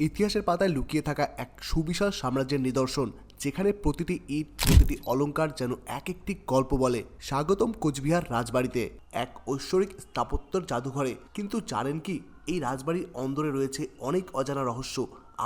ইতিহাসের পাতায় লুকিয়ে থাকা এক সুবিশাল সাম্রাজ্যের নিদর্শন, যেখানে প্রতিটি ইট, প্রতিটি অলংকার যেন এক একটি গল্প বলে। স্বাগতম কোচবিহার রাজবাড়িতে, এক ঐশ্বরিক স্থাপত্যের জাদুঘরে। কিন্তু জানেন কি, এই রাজবাড়ির অন্দরে রয়েছে অনেক অজানা রহস্য।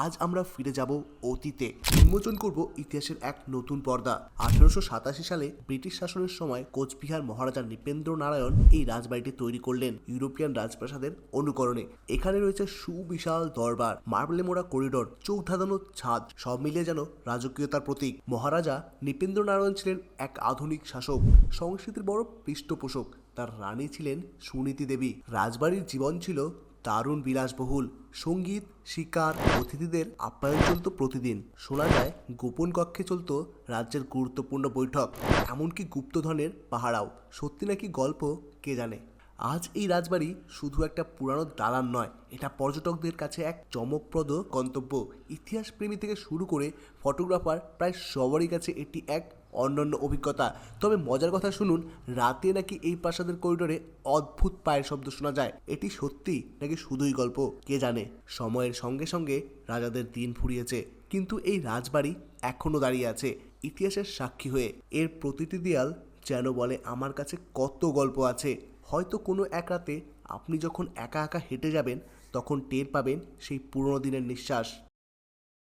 আজ আমরা ফিরে যাব অতীতে, উন্মোচন করব ইতিহাসের এক নতুন পর্দা। 1887 সালে ব্রিটিশ শাসনের সময় কোচবিহার মহারাজা নৃপেন্দ্র নারায়ণ এই রাজবাড়িটি তৈরি করলেন ইউরোপিয়ান রাজপ্রাসাদের অনুকরণে। এখানে রয়েছে সুবিশাল দরবার, মার্বেলে মোড়া করিডোর, চোখ ধাঁধানো ছাদ, সব মিলিয়ে যেন রাজকীয়তার প্রতীক। মহারাজা নৃপেন্দ্র নারায়ণ ছিলেন এক আধুনিক শাসক, সংস্কৃতির বড় পৃষ্ঠপোষক। তার রানী ছিলেন সুনীতি দেবী। রাজবাড়ির জীবন ছিল দারুণ বিলাসবহুল। সঙ্গীত, শিকার, অতিথিদের আপ্যায়ন চলত প্রতিদিন। শোনা যায় গোপন কক্ষে চলত রাজ্যের গুরুত্বপূর্ণ বৈঠক, এমনকি গুপ্তধনের পাহারাও। সত্যি নাকি গল্প, কে জানে। আজ এই রাজবাড়ি শুধু একটা পুরানো দালান নয়, এটা পর্যটকদের কাছে এক চমকপ্রদ গন্তব্য। ইতিহাস প্রেমী থেকে শুরু করে ফটোগ্রাফার, প্রায় সবারই কাছে এটি এক অনন্য অভিজ্ঞতা। তবে মজার কথা শুনুন, রাতে নাকি এই প্রাসাদের করিডোরে অদ্ভুত পায়ের শব্দ শোনা যায়। এটি সত্যি নাকি শুধুই গল্প, কে জানে। সময়ের সঙ্গে সঙ্গে রাজাদের দিন ফুরিয়েছে, কিন্তু এই রাজবাড়ি এখনও দাঁড়িয়ে আছে ইতিহাসের সাক্ষী হয়ে। এর প্রতিটি দেয়াল যেন বলে আমার কাছে কত গল্প আছে। হয়তো কোনো এক রাতে আপনি যখন একা একা হেঁটে যাবেন, তখন টের পাবেন সেই পুরনো দিনের নিঃশ্বাস।